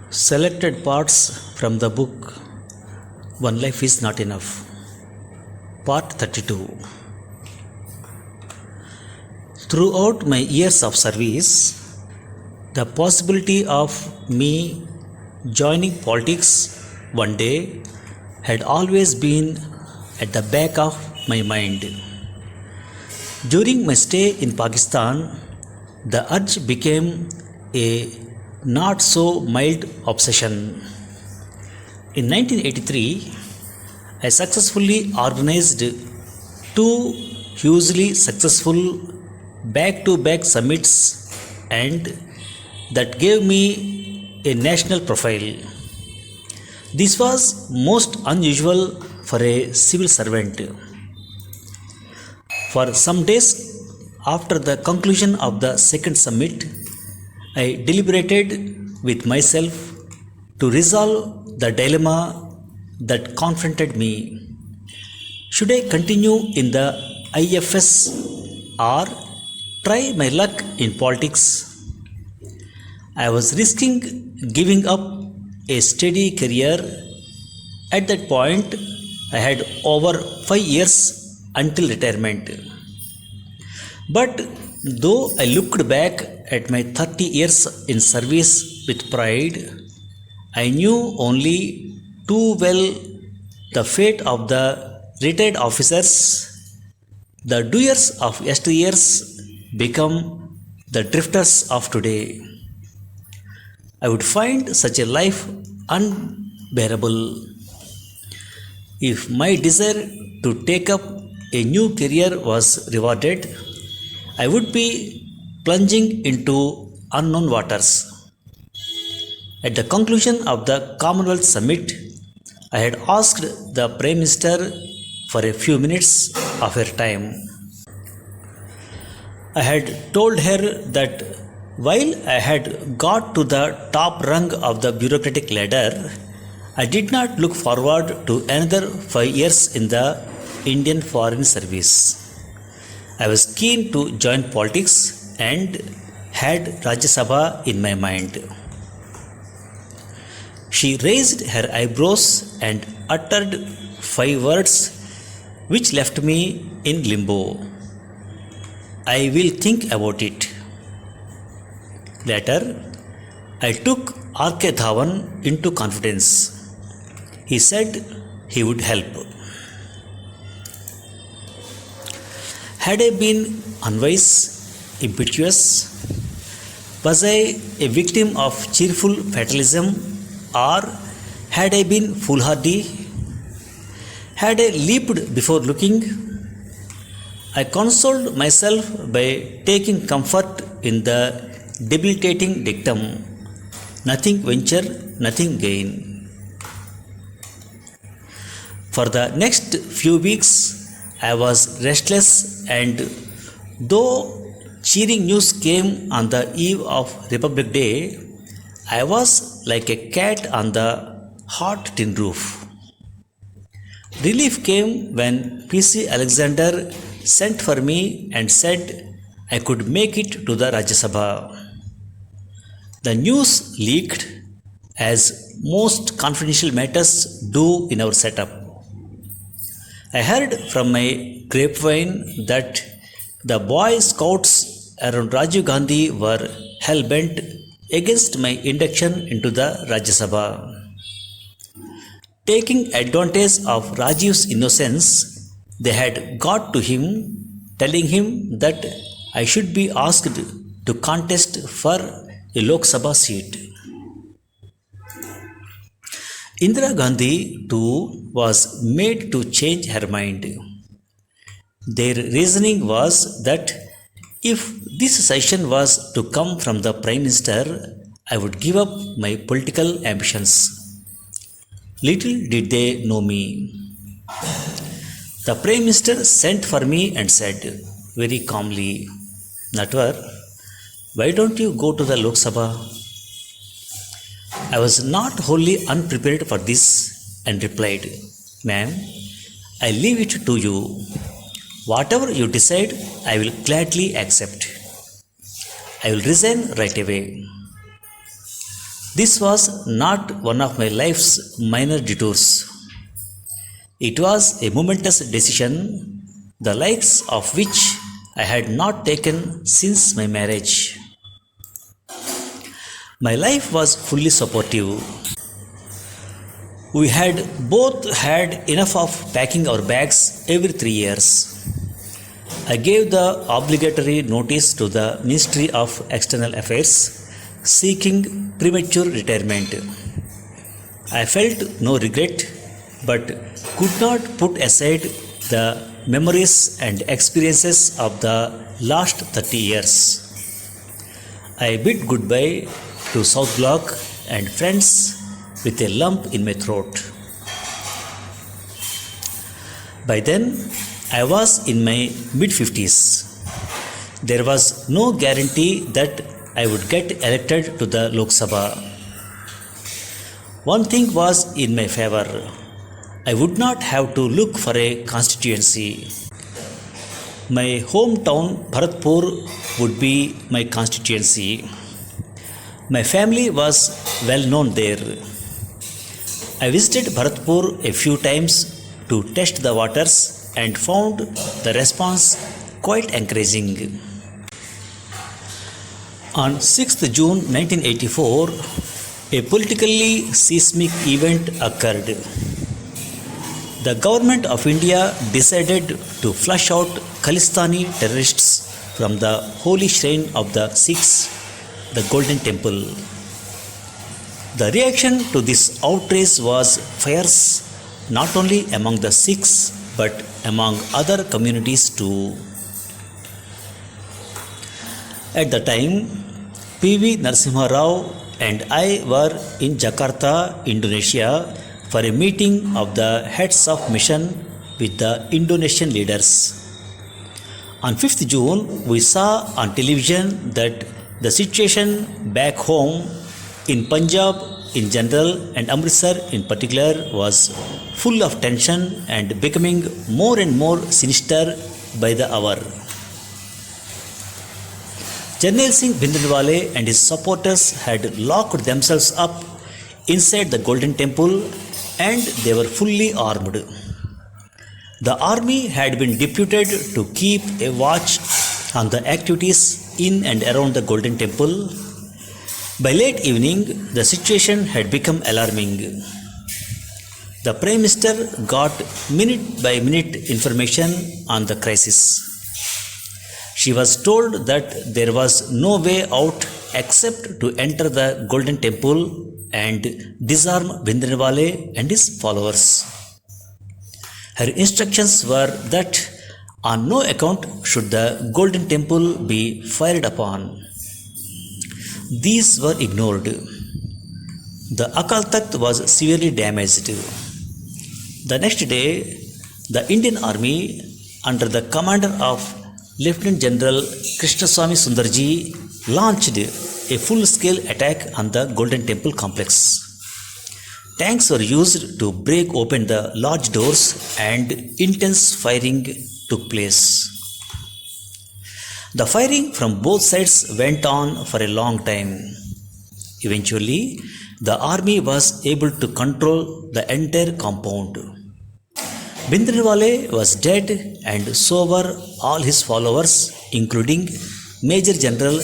Selected parts from the book One Life is Not Enough, Part 32. Throughout my years of service, the possibility of me joining politics one day had always been at the back of my mind. During my stay in Pakistan, the urge became a not so mild obsession. In 1983, I successfully organized two hugely successful back to back summits, and that gave me a national profile. This was most unusual for a civil servant. For some days after the conclusion of the second summit, I deliberated with myself to resolve the dilemma that confronted me. Should I continue in the IFS or try my luck in politics? I was risking giving up a steady career. At that point, I had over 5 years until retirement. But though I looked back at my 30 years in service with pride, I knew only too well the fate of the retired officers. The doers of yesteryears become the drifters of today. I would find such a life unbearable. If my desire to take up a new career was rewarded, I would be plunging into unknown waters. At the conclusion of the Commonwealth Summit, I had asked the Prime Minister for a few minutes of her time. I had told her that while I had got to the top rung of the bureaucratic ladder, I did not look forward to another 5 years in the Indian Foreign Service. I was keen to join politics and had Rajya Sabha in my mind. She raised her eyebrows and uttered 5 words which left me in limbo. I will think about it. Later, I took R.K. Dhawan into confidence. He said he would help. Had I been unwise, impetuous? Was I a victim of cheerful fatalism, or had I been foolhardy? Had I leaped before looking? I consoled myself by taking comfort in the debilitating dictum, nothing venture, nothing gain. For the next few weeks, I was restless, and though cheering news came on the eve of Republic Day, I was like a cat on the hot tin roof. Relief came when P.C. Alexander sent for me and said I could make it to the Rajya Sabha. The news leaked, as most confidential matters do in our setup. I heard from my grapevine that the Boy Scouts around Rajiv Gandhi were hell-bent against my induction into the Rajya Sabha. Taking advantage of Rajiv's innocence, they had got to him, telling him that I should be asked to contest for a Lok Sabha seat. Indira Gandhi too was made to change her mind. Their reasoning was that if this suggestion was to come from the Prime Minister, I would give up my political ambitions. Little did they know me. The Prime Minister sent for me and said very calmly, Natwar, why don't you go to the Lok Sabha? I was not wholly unprepared for this and replied, Ma'am, I leave it to you. Whatever you decide, I will gladly accept. I will resign right away. This was not one of my life's minor detours. It was a momentous decision, the likes of which I had not taken since my marriage. My life was fully supportive. We had both had enough of packing our bags every 3 years. I gave the obligatory notice to the Ministry of External Affairs seeking premature retirement. I felt no regret but could not put aside the memories and experiences of the last 30 years. I bid goodbye to South Block and friends with a lump in my throat. By then, I was in my mid 50s. There was no guarantee that I would get elected to the Lok Sabha. One thing was in my favor. I would not have to look for a constituency. My hometown Bharatpur would be my constituency. My family was well known there. I visited Bharatpur a few times to test the waters and found the response quite encouraging. On 6th June 1984, a politically seismic event occurred. The government of India decided to flush out Khalistani terrorists from the holy shrine of the Sikhs, the Golden Temple. The reaction to this outrage was fierce not only among the Sikhs but among other communities too. At the time, P.V. Narasimha Rao and I were in Jakarta, Indonesia for a meeting of the heads of mission with the Indonesian leaders. On 5th June, we saw on television that the situation back home in Punjab in general and Amritsar in particular was full of tension and becoming more and more sinister by the hour. Jarnail Singh Bhindranwale and his supporters had locked themselves up inside the Golden Temple and they were fully armed. The army had been deputed to keep a watch on the activities in and around the Golden Temple. By late evening, the situation had become alarming. The Prime Minister got minute by minute information on the crisis. She was told that there was no way out except to enter the Golden Temple and disarm Bhindranwale and his followers. Her instructions were that on no account should the Golden Temple be fired upon. These were ignored. The Akal Takht was severely damaged. The next day, the Indian Army under the commander of Lieutenant General Krishnaswamy Sundarji launched a full-scale attack on the Golden Temple complex. Tanks were used to break open the large doors and intense firing took place. The firing from both sides went on for a long time. Eventually, the army was able to control the entire compound. Bhindranwale was dead and so were all his followers, including Major General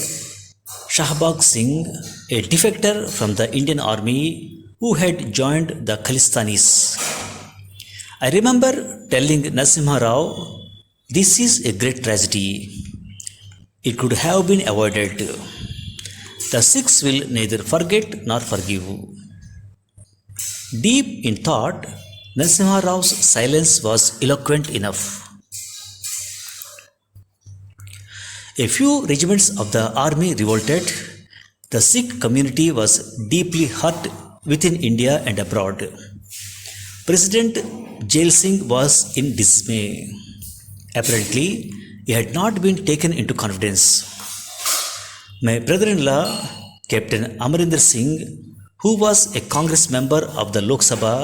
Shahbag Singh, a defector from the Indian Army who had joined the Khalistanis. I remember telling Narasimha Rao, "This is a great tragedy. It could have been avoided. The Sikhs will neither forget nor forgive." Deep in thought, Narasimha Rao's silence was eloquent enough. A few regiments of the army revolted. The Sikh community was deeply hurt within India and abroad. President Jail Singh was in dismay. Apparently, he had not been taken into confidence. My brother-in-law, Captain Amarinder Singh, who was a Congress member of the Lok Sabha,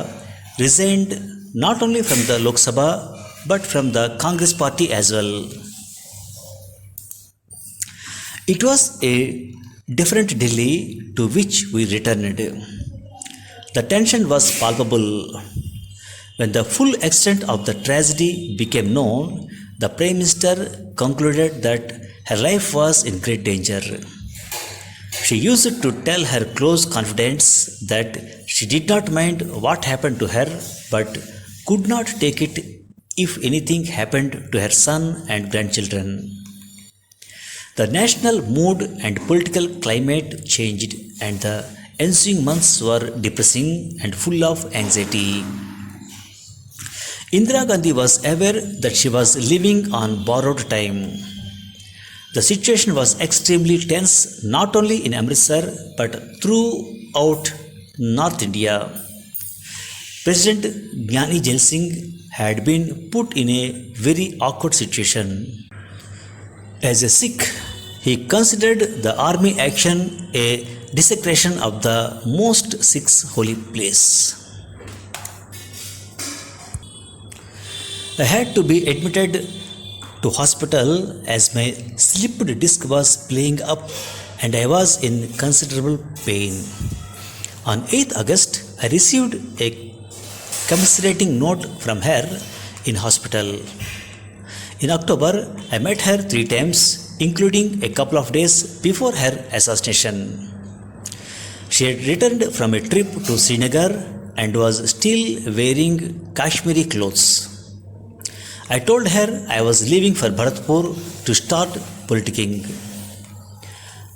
resigned not only from the Lok Sabha but from the Congress party as well. It was a different Delhi to which we returned. The tension was palpable. When the full extent of the tragedy became known, the Prime Minister concluded that her life was in great danger. She used to tell her close confidants that she did not mind what happened to her but could not take it if anything happened to her son and grandchildren. The national mood and political climate changed, and the ensuing months were depressing and full of anxiety. Indira Gandhi was aware that she was living on borrowed time. The situation was extremely tense not only in Amritsar but throughout North India. President Gnani Jail Singh had been put in a very awkward situation. As a Sikh, he considered the army action a desecration of the most Sikh's holy place. I had to be admitted to hospital as my slipped disc was playing up and I was in considerable pain. On 8th August, I received a commiserating note from her in hospital. In October, I met her 3 times, including a couple of days before her assassination. She had returned from a trip to Srinagar and was still wearing Kashmiri clothes. I told her I was leaving for Bharatpur to start politicking.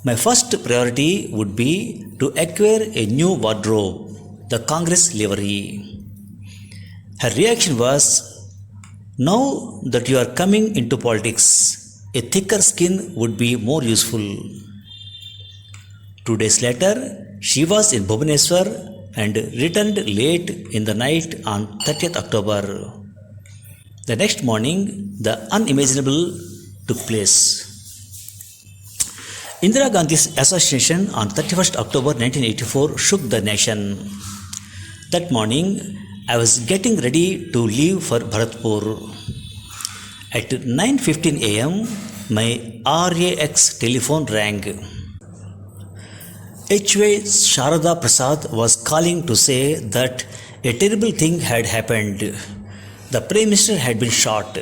My first priority would be to acquire a new wardrobe, the Congress livery. Her reaction was, "Now that you are coming into politics, a thicker skin would be more useful." 2 days later, she was in Bhubaneswar and returned late in the night on 30th October. The next morning, the unimaginable took place. Indira Gandhi's assassination on 31st October 1984 shook the nation. That morning, I was getting ready to leave for Bharatpur. At 9:15 am, my RAX telephone rang. H.V. Sharada Prasad was calling to say that a terrible thing had happened. The Prime Minister had been shot.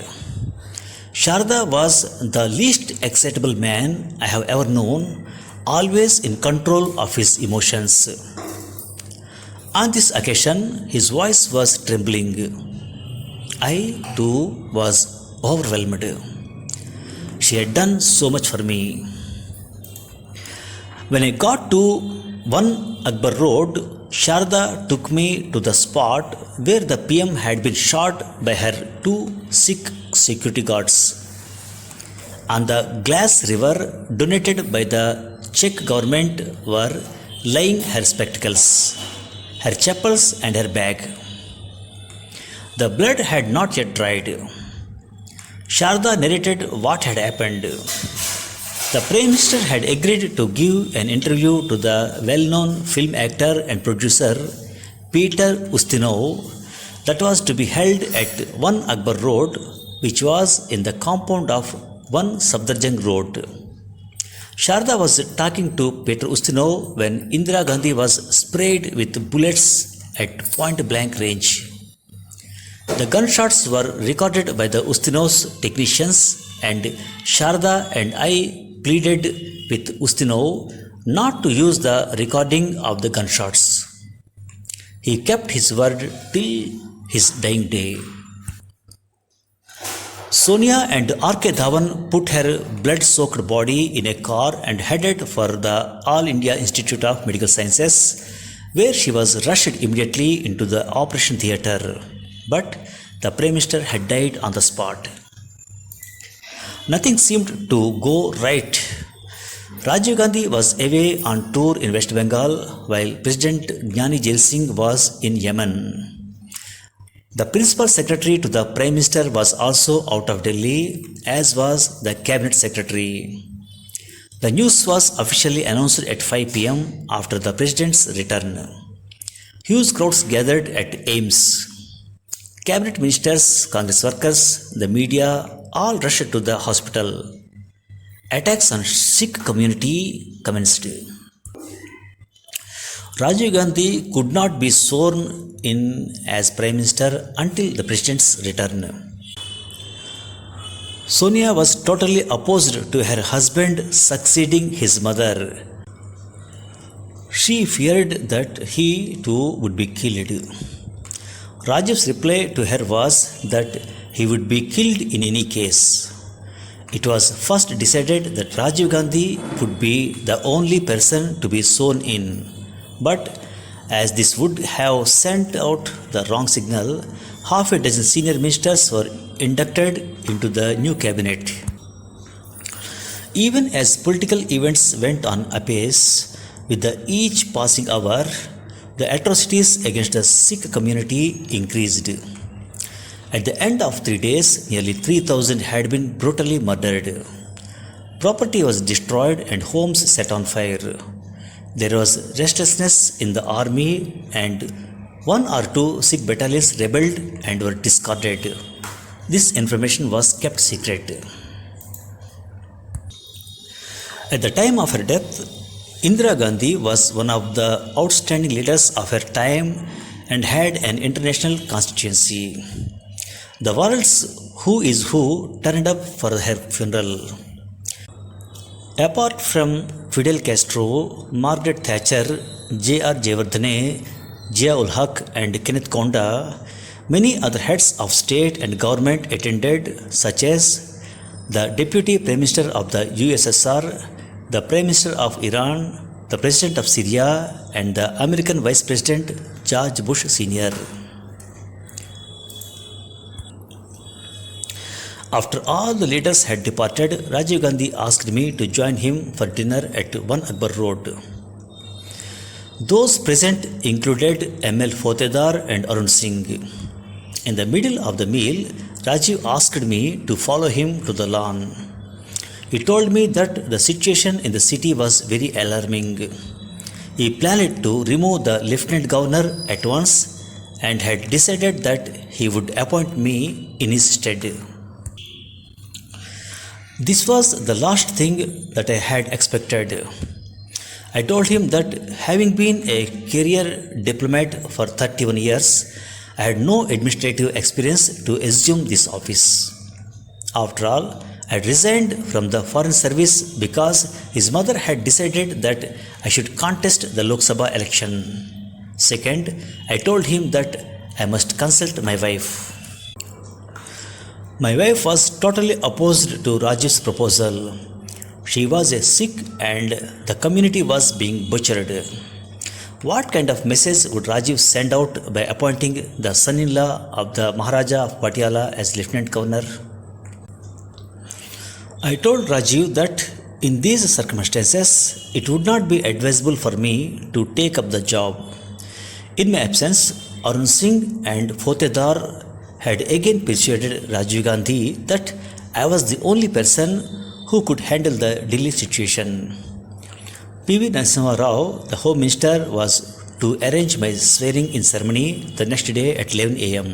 Sharada was the least excitable man I have ever known, always in control of his emotions. On this occasion, his voice was trembling. I, too, was overwhelmed. She had done so much for me. When I got to 1 Akbar Road, Sharda took me to the spot where the PM had been shot by her 2 Sikh security guards. On the glass river donated by the Czech government were lying her spectacles, her chappals and her bag. The blood had not yet dried. Sharda narrated what had happened. The Prime Minister had agreed to give an interview to the well-known film actor and producer Peter Ustinov that was to be held at 1 Akbar Road, which was in the compound of 1 Safdarjung Road. Sharda was talking to Peter Ustinov when Indira Gandhi was sprayed with bullets at point-blank range. The gunshots were recorded by the Ustinov's technicians, and Sharda and I pleaded with Ustinov not to use the recording of the gunshots. He kept his word till his dying day. Sonia and R.K. Dhawan put her blood-soaked body in a car and headed for the All India Institute of Medical Sciences, where she was rushed immediately into the operation theatre. But the Prime Minister had died on the spot. Nothing seemed to go right. Rajiv Gandhi was away on tour in West Bengal while President Gnani Jail Singh was in Yemen. The Principal Secretary to the Prime Minister was also out of Delhi, as was the Cabinet Secretary. The news was officially announced at 5 p.m. after the President's return. Huge crowds gathered at AIIMS. Cabinet ministers, Congress workers, the media all rushed to the hospital. attacks on Sikh community commenced. Rajiv Gandhi could not be sworn in as Prime Minister until the President's return. Sonia was totally opposed to her husband succeeding his mother. She feared that he too would be killed. Rajiv's reply to her was that he would be killed in any case. It was first decided that Rajiv Gandhi would be the only person to be sworn in. But as this would have sent out the wrong signal, half a dozen senior ministers were inducted into the new cabinet. Even as political events went on apace, with each passing hour, the atrocities against the Sikh community increased. At the end of 3 days, nearly 3,000 had been brutally murdered. Property was destroyed and homes set on fire. There was restlessness in the army, and 1 or 2 Sikh battalions rebelled and were discarded. This information was kept secret. At the time of her death, Indira Gandhi was one of the outstanding leaders of her time and had an international constituency. The world's who is who turned up for her funeral. Apart from Fidel Castro, Margaret Thatcher, J.R. Jayawardene, Zia-ul Haq and Kenneth Kaunda, many other heads of state and government attended, such as the Deputy Prime Minister of the USSR, the Prime Minister of Iran, the President of Syria, and the American Vice President George Bush Sr. After all the leaders had departed, Rajiv Gandhi asked me to join him for dinner at 1 Akbar Road. Those present included M.L. Fotedar and Arun Singh. In the middle of the meal, Rajiv asked me to follow him to the lawn. He told me that the situation in the city was very alarming. He planned to remove the Lieutenant Governor at once and had decided that he would appoint me in his stead. This was the last thing that I had expected. I told him that having been a career diplomat for 31 years, I had no administrative experience to assume this office. After all, I had resigned from the Foreign Service because his mother had decided that I should contest the Lok Sabha election. Second, I told him that I must consult my wife. My wife was totally opposed to Rajiv's proposal. She was a Sikh and the community was being butchered. What kind of message would Rajiv send out by appointing the son-in-law of the Maharaja of Patiala as Lieutenant Governor? I told Rajiv that in these circumstances, it would not be advisable for me to take up the job. In my absence, Arun Singh and Fotedar had again persuaded Rajiv Gandhi that I was the only person who could handle the Delhi situation. P.V. Narasimha Rao, the Home Minister, was to arrange my swearing-in ceremony the next day at 11 a.m.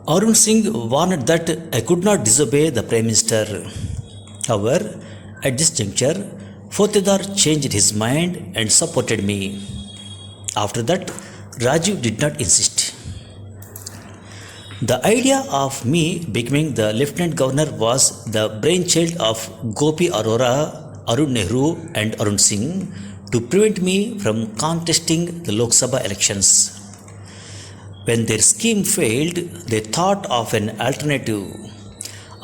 Arun Singh warned that I could not disobey the Prime Minister. However, at this juncture, Fotedar changed his mind and supported me. After that, Rajiv did not insist. The idea of me becoming the Lieutenant Governor was the brainchild of Gopi Arora, Arun Nehru and Arun Singh to prevent me from contesting the Lok Sabha elections. When their scheme failed, they thought of an alternative.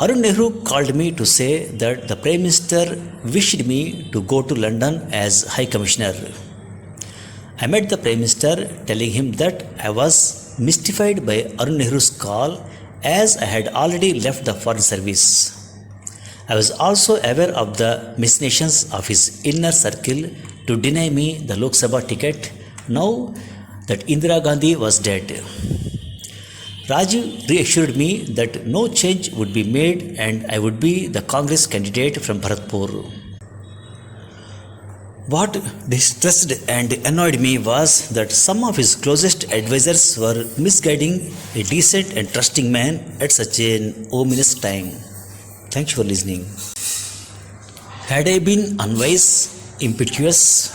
Arun Nehru called me to say that the Prime Minister wished me to go to London as High Commissioner. I met the Prime Minister telling him that I was mystified by Arun Nehru's call as I had already left the Foreign Service. I was also aware of the machinations of his inner circle to deny me the Lok Sabha ticket now that Indira Gandhi was dead. Rajiv reassured me that no change would be made and I would be the Congress candidate from Bharatpur. What distressed and annoyed me was that some of his closest advisors were misguiding a decent and trusting man at such an ominous time. Thanks for listening. Had I been unwise, impetuous,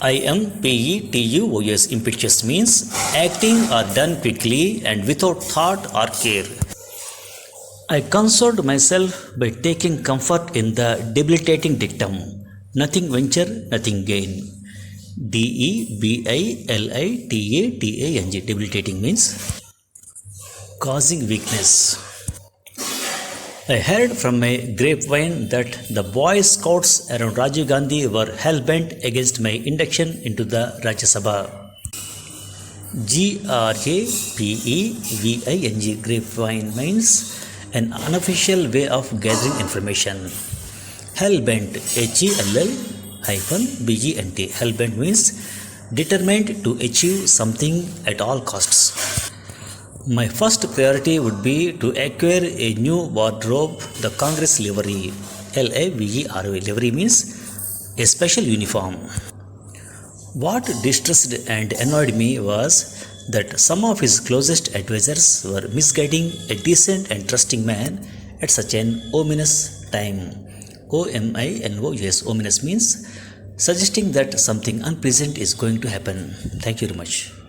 impetuous, impetuous means acting or done quickly and without thought or care. I consoled myself by taking comfort in the debilitating dictum nothing venture, nothing gain. Debilitating. Debilitating means causing weakness. I heard from a grapevine that the Boy Scouts around Rajiv Gandhi were hell bent against my induction into the Rajya Sabha. Grapevine. Grapevine means an unofficial way of gathering information. Hellbent, Hellbent. Hellbent means determined to achieve something at all costs. My first priority would be to acquire a new wardrobe, the Congress livery. Livery means a special uniform. What distressed and annoyed me was that some of his closest advisers were misguiding a decent and trusting man at such an ominous time. Ominous means suggesting that something unpleasant is going to happen. Thank you very much.